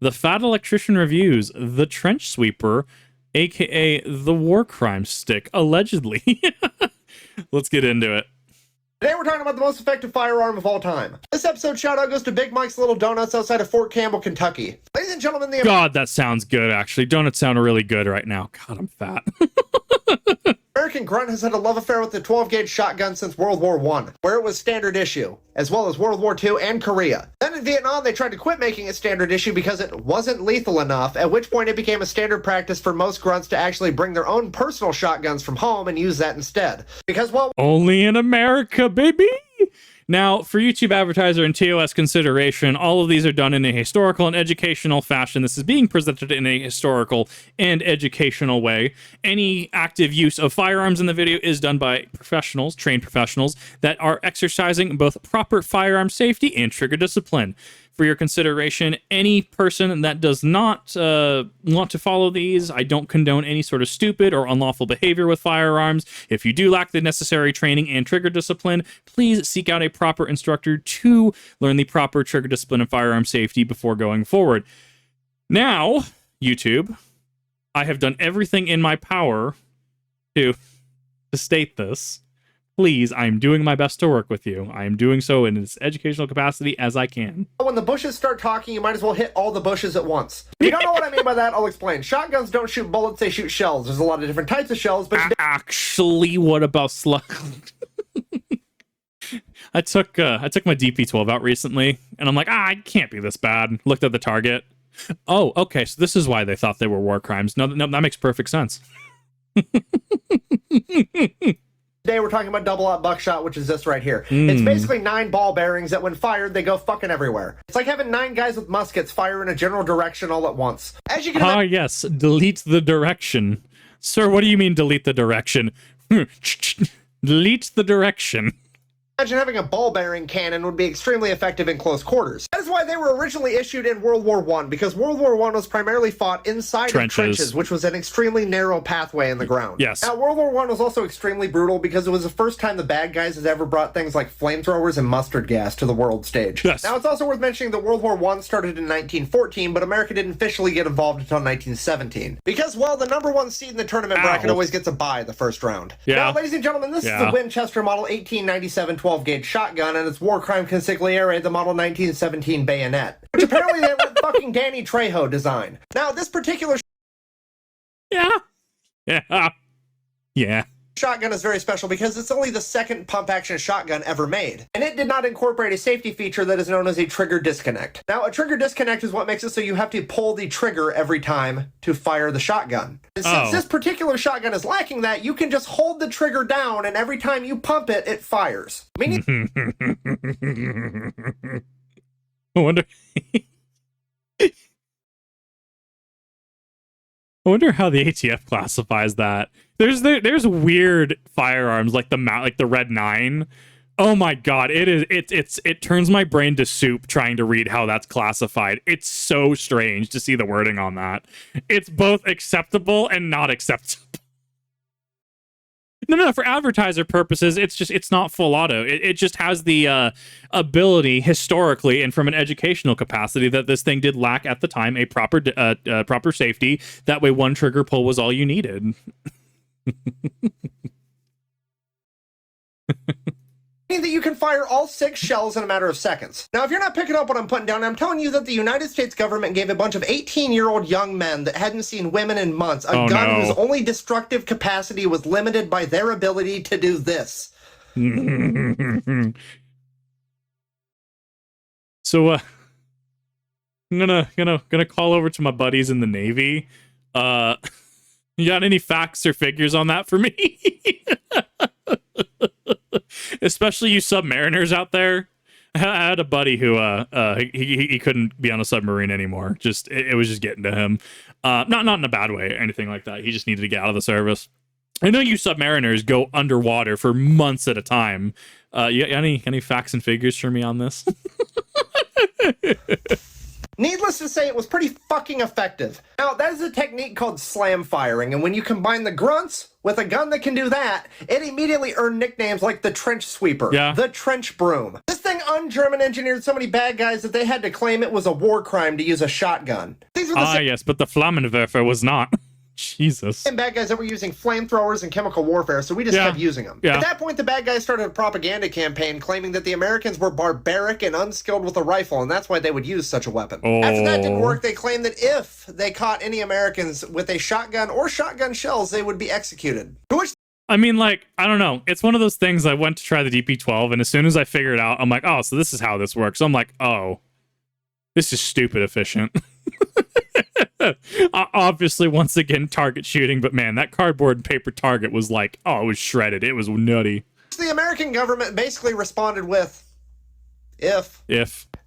The Fat Electrician reviews the Trench Sweeper, aka the War Crime Stick, allegedly. Let's get into it. Today we're talking about the most effective firearm of all time. This episode shout-out goes to Big Mike's Little Donuts outside of Fort Campbell, Kentucky. Ladies and gentlemen, God, that sounds good, actually. Donuts sound really good right now. God, I'm fat. American Grunt has had a love affair with the 12-gauge shotgun since World War I, where it was standard issue, as well as World War II and Korea. Then in Vietnam, they tried to quit making it standard issue because it wasn't lethal enough, at which point it became a standard practice for most grunts to actually bring their own personal shotguns from home and use that instead. Because, well... Only in America, baby! Now, for YouTube advertiser and TOS consideration, all of these are done in a historical and educational fashion. This is being presented in a historical and educational way. Any active use of firearms in the video is done by professionals, trained professionals, that are exercising both proper firearm safety and trigger discipline. For your consideration, any person that does not want to follow these, I don't condone any sort of stupid or unlawful behavior with firearms. If you do lack the necessary training and trigger discipline, please seek out a proper instructor to learn the proper trigger discipline and firearm safety before going forward. Now, YouTube, I have done everything in my power to state this. Please, I am doing my best to work with you. I am doing so in as educational capacity as I can. When the bushes start talking, you might as well hit all the bushes at once. If you don't know what I mean by that, I'll explain. Shotguns don't shoot bullets, they shoot shells. There's a lot of different types of shells, but... Actually, what about slug? I took my DP12 out recently, and I'm like, it can't be this bad. Looked at the target. Oh, okay, so this is why they thought they were war crimes. No, that makes perfect sense. Today we're talking about double-aught buckshot, which is this right here. It's basically 9 ball bearings that when fired, they go fucking everywhere. It's like having 9 guys with muskets fire in a general direction all at once. As you can imagine... yes, delete the direction. Sir, what do you mean delete the direction? Delete the direction. Imagine having a ball bearing cannon would be extremely effective in close quarters. That is why they were originally issued in World War I, because World War I was primarily fought inside of trenches, which was an extremely narrow pathway in the ground. Yes. Now, World War I was also extremely brutal because it was the first time the bad guys had ever brought things like flamethrowers and mustard gas to the world stage. Yes. Now, it's also worth mentioning that World War I started in 1914, but America didn't officially get involved until 1917. Because, well, the #1 seed in the tournament bracket always gets a bye the first round. Yeah. Now, ladies and gentlemen, this is the Winchester Model 1897 12-gauge shotgun, and its war crime consigliere, the Model 1917 bayonet, which apparently they let fucking Danny Trejo design. Now, this particular shotgun is very special because it's only the second pump-action shotgun ever made, and it did not incorporate a safety feature that is known as a trigger disconnect. Now, a trigger disconnect is what makes it so you have to pull the trigger every time to fire the shotgun. And since this particular shotgun is lacking that, you can just hold the trigger down, and every time you pump it, it fires. Meaning I wonder... I wonder how the ATF classifies that. There's weird firearms like the Red 9. Oh my god, it turns my brain to soup trying to read how that's classified. It's so strange to see the wording on that. It's both acceptable and not acceptable. No, for advertiser purposes, it's not full auto. It just has the ability historically and from an educational capacity that this thing did lack at the time a proper safety. That way, one trigger pull was all you needed. Meaning that you can fire all 6 shells in a matter of seconds. Now, if you're not picking up what I'm putting down, I'm telling you that the United States government gave a bunch of 18-year-old young men that hadn't seen women in months a gun whose only destructive capacity was limited by their ability to do this. So, I'm gonna call over to my buddies in the Navy. You got any facts or figures on that for me? Especially you submariners out there. I had a buddy who he couldn't be on a submarine anymore. It was just getting to him. Not in a bad way or anything like that. He just needed to get out of the service. I know you submariners go underwater for months at a time. You got any facts and figures for me on this? Needless to say, it was pretty fucking effective. Now, that is a technique called slam firing, and when you combine the grunts with a gun that can do that, it immediately earned nicknames like the trench sweeper, the trench broom. This thing un-German engineered so many bad guys that they had to claim it was a war crime to use a shotgun. These were the yes, but the Flammenwerfer was not. Jesus. same bad guys that were using flamethrowers and chemical warfare, so we just kept using them. At that point, the bad guys started a propaganda campaign claiming that the Americans were barbaric and unskilled with a rifle, and that's why they would use such a weapon. After that didn't work, they claimed that if they caught any Americans with a shotgun or shotgun shells, they would be executed. To which I mean, like, I don't know. It's one of those things. I went to try the DP12, and as soon as I figured it out, I'm like, oh, so this is how this works. So I'm like, oh, this is stupid efficient. Obviously, once again, target shooting, but man, that cardboard and paper target was like, oh, it was shredded. It was nutty. the American government basically responded with, if.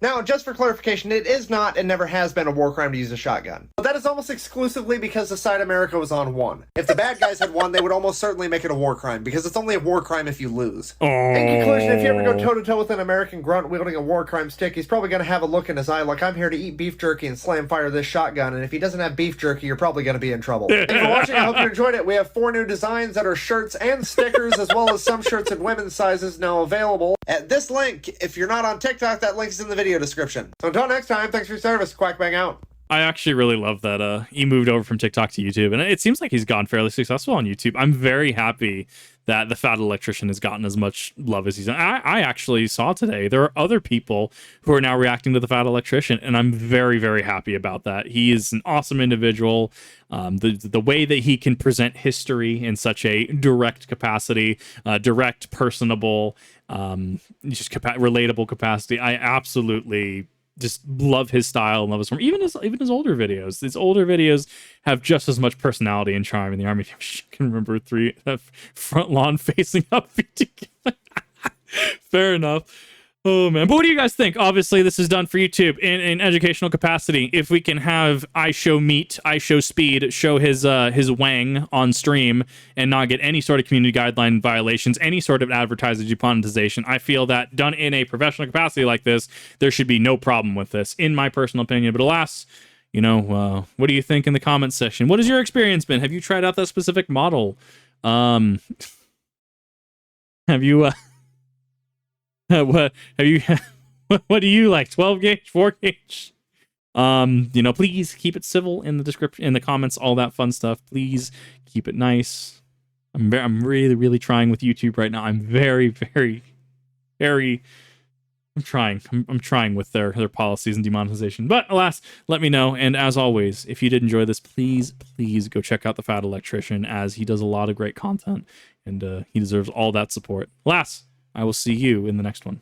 Now, just for clarification, it is not and never has been a war crime to use a shotgun. But that is almost exclusively because the side America was on one. If the bad guys had won, they would almost certainly make it a war crime, because it's only a war crime if you lose. In conclusion, if you ever go toe-to-toe with an American grunt wielding a war crime stick, he's probably going to have a look in his eye like, I'm here to eat beef jerky and slam fire this shotgun, and if he doesn't have beef jerky, you're probably going to be in trouble. Thanks for watching. I hope you enjoyed it. We have 4 new designs that are shirts and stickers, as well as some shirts in women's sizes now available at this link. If you're not on TikTok, that link is in the video description. So until next time, thanks for your service. Quack bang out. I actually really love that he moved over from TikTok to YouTube, and it seems like he's gone fairly successful on YouTube. I'm very happy that the Fat Electrician has gotten as much love as he's done. I actually saw today there are other people who are now reacting to the Fat Electrician, and I'm very, very happy about that. He is an awesome individual. The way that he can present history in such a direct capacity, direct, personable, just relatable capacity, I absolutely just love his style and love his form. Even his older videos. His older videos have just as much personality and charm in the army. If you can remember 3 front lawn facing up. Fair enough. Oh man, but what do you guys think? Obviously, this is done for YouTube in educational capacity. If we can have I Show Meat, I Show Speed show his wang on stream and not get any sort of community guideline violations, any sort of advertiser demonetization, I feel that done in a professional capacity like this, there should be no problem with this, in my personal opinion. But alas, you know, what do you think in the comments section? What has your experience been? Have you tried out that specific model? Have you? What have you? What do you like? 12 gauge, 4 gauge? You know, please keep it civil in the description, in the comments, all that fun stuff. Please keep it nice. I'm really, really trying with YouTube right now. I'm very, very, very. I'm trying with their policies and demonetization. But alas, let me know. And as always, if you did enjoy this, please go check out the Fat Electrician, as he does a lot of great content, and he deserves all that support. Alas, I will see you in the next one.